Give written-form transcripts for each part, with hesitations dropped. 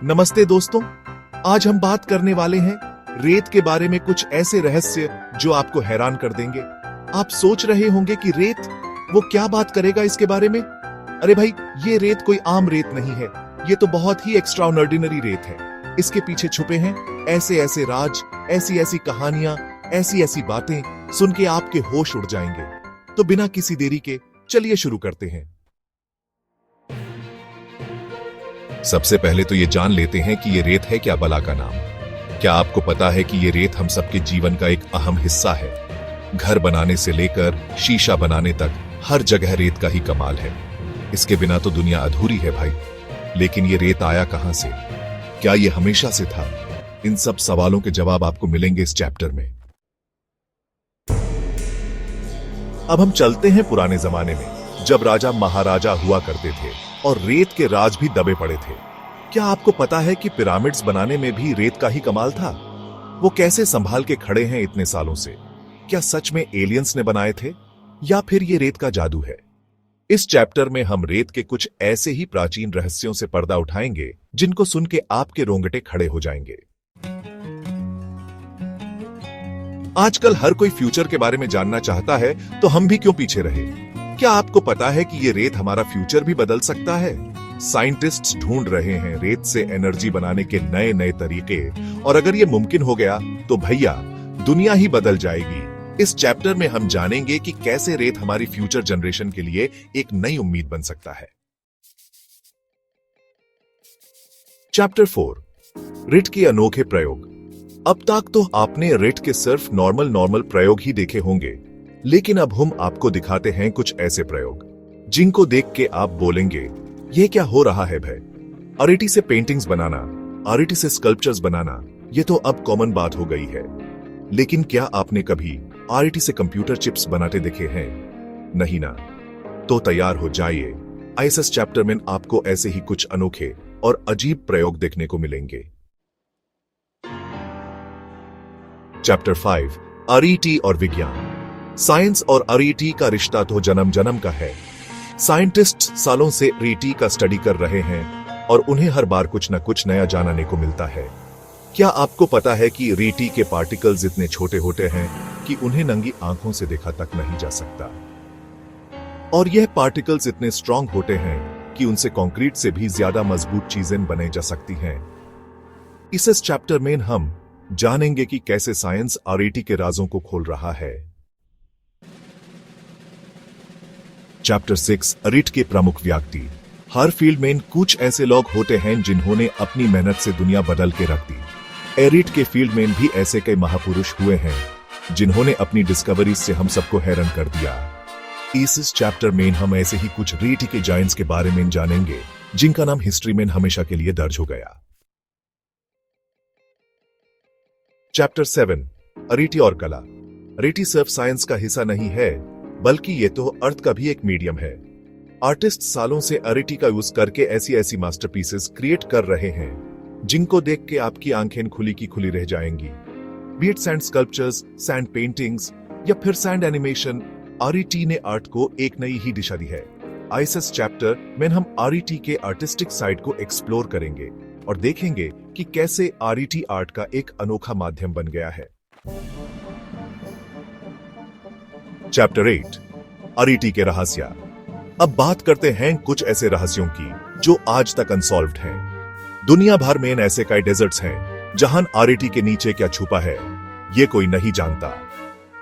नमस्ते दोस्तों, आज हम बात करने वाले हैं रेत के बारे में, कुछ ऐसे रहस्य जो आपको हैरान कर देंगे। आप सोच रहे होंगे कि रेत, वो क्या बात करेगा इसके बारे में। अरे भाई, ये रेत कोई आम रेत नहीं है, ये तो बहुत ही एक्स्ट्राऑर्डिनरी रेत है। इसके पीछे छुपे हैं ऐसे ऐसे राज, ऐसी ऐसी कहानियां, ऐसी ऐसी बातें सुन के आपके होश उड़ जाएंगे। तो बिना किसी देरी के चलिए शुरू करते हैं। सबसे पहले तो ये जान लेते हैं कि ये रेत है क्या बला का नाम। क्या आपको पता है कि ये रेत हम सबके जीवन का एक अहम हिस्सा है। घर बनाने से लेकर शीशा बनाने तक हर जगह रेत का ही कमाल है। इसके बिना तो दुनिया अधूरी है भाई। लेकिन ये रेत आया कहां से? क्या ये हमेशा से था? इन सब सवालों के जवाब आपको मिलेंगे इस चैप्टर में। अब हम चलते हैं पुराने जमाने में, जब राजा महाराजा हुआ करते थे और रेत के राज भी दबे पड़े थे। क्या आपको पता है कि पिरामिड्स बनाने में भी रेत का ही कमाल था? वो कैसे संभाल के खड़े हैं इतने सालों से? क्या सच में एलियंस ने बनाए थे या फिर ये रेत का जादू है? इस चैप्टर में हम रेत के कुछ ऐसे ही प्राचीन रहस्यों से पर्दा उठाएंगे जिनको सुन के आपके रोंगटे खड़े हो जाएंगे। आजकल हर कोई फ्यूचर के बारे में जानना चाहता है, तो हम भी क्यों पीछे रहे। क्या आपको पता है कि ये रेत हमारा फ्यूचर भी बदल सकता है? साइंटिस्ट्स ढूंढ रहे हैं रेत से एनर्जी बनाने के नए नए तरीके, और अगर ये मुमकिन हो गया तो भैया दुनिया ही बदल जाएगी। इस चैप्टर में हम जानेंगे कि कैसे रेत हमारी फ्यूचर जनरेशन के लिए एक नई उम्मीद बन सकता है। चैप्टर 4, रिट के अनोखे प्रयोग। अब तक तो आपने रिट के सिर्फ नॉर्मल प्रयोग ही देखे होंगे, लेकिन अब हम आपको दिखाते हैं कुछ ऐसे प्रयोग जिनको देख के आप बोलेंगे, ये क्या हो रहा है भाई। आरईटी से पेंटिंग्स बनाना, आरईटी से स्कल्पचर्स बनाना, ये तो अब कॉमन बात हो गई है। लेकिन क्या आपने कभी आरईटी से कंप्यूटर चिप्स बनाते देखे हैं? नहीं ना? तो तैयार हो जाइए, आईएसएस चैप्टर में आपको ऐसे ही कुछ अनोखे और अजीब प्रयोग देखने को मिलेंगे। चैप्टर 5, आरईटी और विज्ञान। साइंस और आरईटी का रिश्ता तो जन्म जन्म का है। साइंटिस्ट सालों से आरईटी का स्टडी कर रहे हैं और उन्हें हर बार कुछ न कुछ नया जानने को मिलता है। क्या आपको पता है कि आरईटी के पार्टिकल्स इतने छोटे होते हैं कि उन्हें नंगी आंखों से देखा तक नहीं जा सकता, और यह पार्टिकल्स इतने स्ट्रांग होते हैं कि उनसे कंक्रीट से भी ज्यादा मजबूत चीजें बनाई जा सकती हैं। इस चैप्टर में हम जानेंगे कि कैसे साइंस आरईटी के राजों को खोल रहा है। चैप्टर 6, आरईटी के प्रमुख व्यक्ति। हर फील्ड में कुछ ऐसे लोग होते हैं जिन्होंने अपनी मेहनत से दुनिया बदल के रख दी। आरईटी के फील्ड में भी ऐसे कई महापुरुष हुए हैं जिन्होंने अपनी डिस्कवरी से हम सबको हैरान कर दिया। इस चैप्टर में हम ऐसे ही कुछ आरईटी के जायंट्स के बारे में जानेंगे जिनका नाम हिस्ट्री में हमेशा के लिए दर्ज हो गया। चैप्टर 7, आरईटी और कला। आरईटी सिर्फ साइंस का हिस्सा नहीं है, बल्कि ये तो अर्थ का भी एक मीडियम है। आर्टिस्ट सालों से आरईटी का यूज करके ऐसी ऐसी मास्टरपीसेस क्रिएट कर रहे हैं जिनको देख के आपकी आंखें खुली की खुली रह जाएंगी। B it sand sculptures, sand paintings या फिर सैंड एनिमेशन, आरईटी ने आर्ट को एक नई ही दिशा दी है। आईएसएस चैप्टर में हम आरईटी के आर्टिस्टिक साइड को एक्सप्लोर करेंगे और देखेंगे कि कैसे आरईटी आर्ट का एक अनोखा माध्यम बन गया है। चैप्टर 8, आरईटी के रहस्य। अब बात करते हैं कुछ ऐसे रहस्यों की जो आज तक अनसॉल्व्ड हैं। दुनिया भर में ऐसे कई डेजर्ट्स हैं जहां आरईटी के नीचे क्या छुपा है, ये कोई नहीं जानता।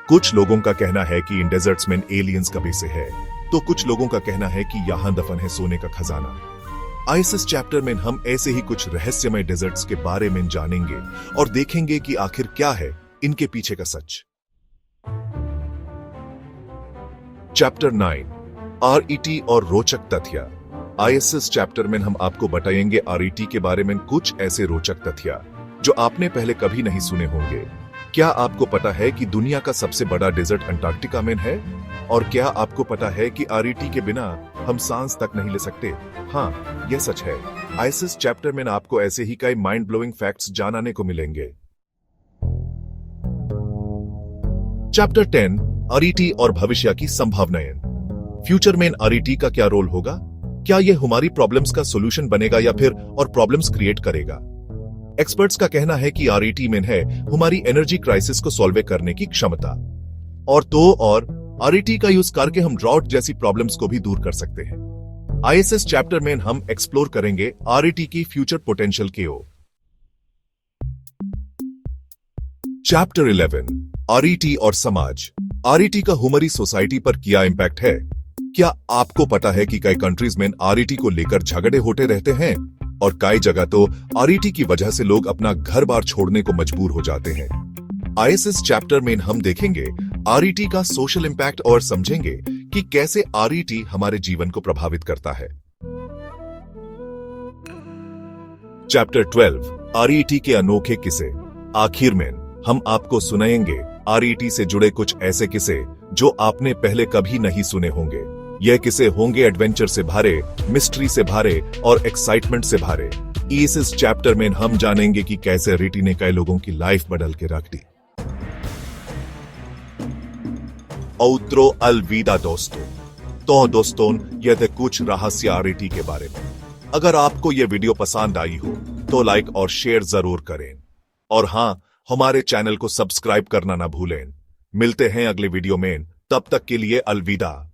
कुछ लोगों का कहना है कि इन डेजर्ट्स में एलियंस का बेस है, तो कुछ लोगों का कहना है कि यहां दफन है सोने का खजाना। आईएसएस चैप्टर में हम ऐसे ही कुछ रहस्यमय डेजर्ट्स के बारे में जानेंगे और देखेंगे कि आखिर क्या है इनके पीछे का सच। चैप्टर 9, आरईटी और रोचक तथ्य। आईएसएस चैप्टर में हम आपको बताएंगे आरईटी के बारे में कुछ ऐसे रोचक तथ्य जो आपने पहले कभी नहीं सुने होंगे। क्या आपको पता है कि दुनिया का सबसे बड़ा डेजर्ट अंटार्कटिका में है? और क्या आपको पता है कि आरईटी के बिना हम सांस तक नहीं ले सकते? हाँ, यह सच है। आईएसएस चैप्टर में आपको ऐसे ही कई माइंड ब्लोइंग फैक्ट्स जानने को मिलेंगे। चैप्टर 10, आरईटी और भविष्य की संभावनाएं। फ्यूचर में आरईटी का क्या रोल होगा? क्या यह हमारी प्रॉब्लम्स का सॉल्यूशन बनेगा या फिर और प्रॉब्लम्स क्रिएट करेगा? एक्सपर्ट्स का कहना है कि आरईटी में है हमारी एनर्जी क्राइसिस को सॉल्व करने की क्षमता। और आरईटी का यूज करके हम ड्राउट जैसी प्रॉब्लम्स को भी दूर कर सकते हैं। आईएसएस चैप्टर में हम एक्सप्लोर करेंगे आरईटी की फ्यूचर पोटेंशियल के ओर। चैप्टर 11 आरईटी और समाज। आरईटी का हमारी सोसाइटी पर क्या इंपैक्ट है? क्या आपको पता है कि कई कंट्रीज में आरईटी को लेकर झगड़े होते रहते हैं और कई जगह तो आरईटी की वजह से लोग अपना घर बार छोड़ने को मजबूर हो जाते हैं। आईएसएस चैप्टर में हम देखेंगे आरईटी का सोशल इंपैक्ट और समझेंगे कि कैसे आरईटी हमारे जीवन को प्रभावित करता है। चैप्टर 12 आरईटी के अनोखे किस्से। आखिर में हम आपको सुनाएंगे आरईटी से जुड़े कुछ ऐसे किस्से जो आपने पहले कभी नहीं सुने होंगे। यह किस्से होंगे एडवेंचर से भरे, मिस्ट्री से भरे और एक्साइटमेंट से भरे। इस चैप्टर में हम जानेंगे कि कैसे आरईटी ने कई लोगों की लाइफ बदल के रख दी। औत्रो अलविदा दोस्तों। तो दोस्तों, यह थे कुछ रहस्य आरईटी के बारे में। अगर आपको यह वीडियो पसंद आई हो तो लाइक और शेयर जरूर करें और हाँ, हमारे चैनल को सब्सक्राइब करना ना भूलें। मिलते हैं अगले वीडियो में, तब तक के लिए अलविदा।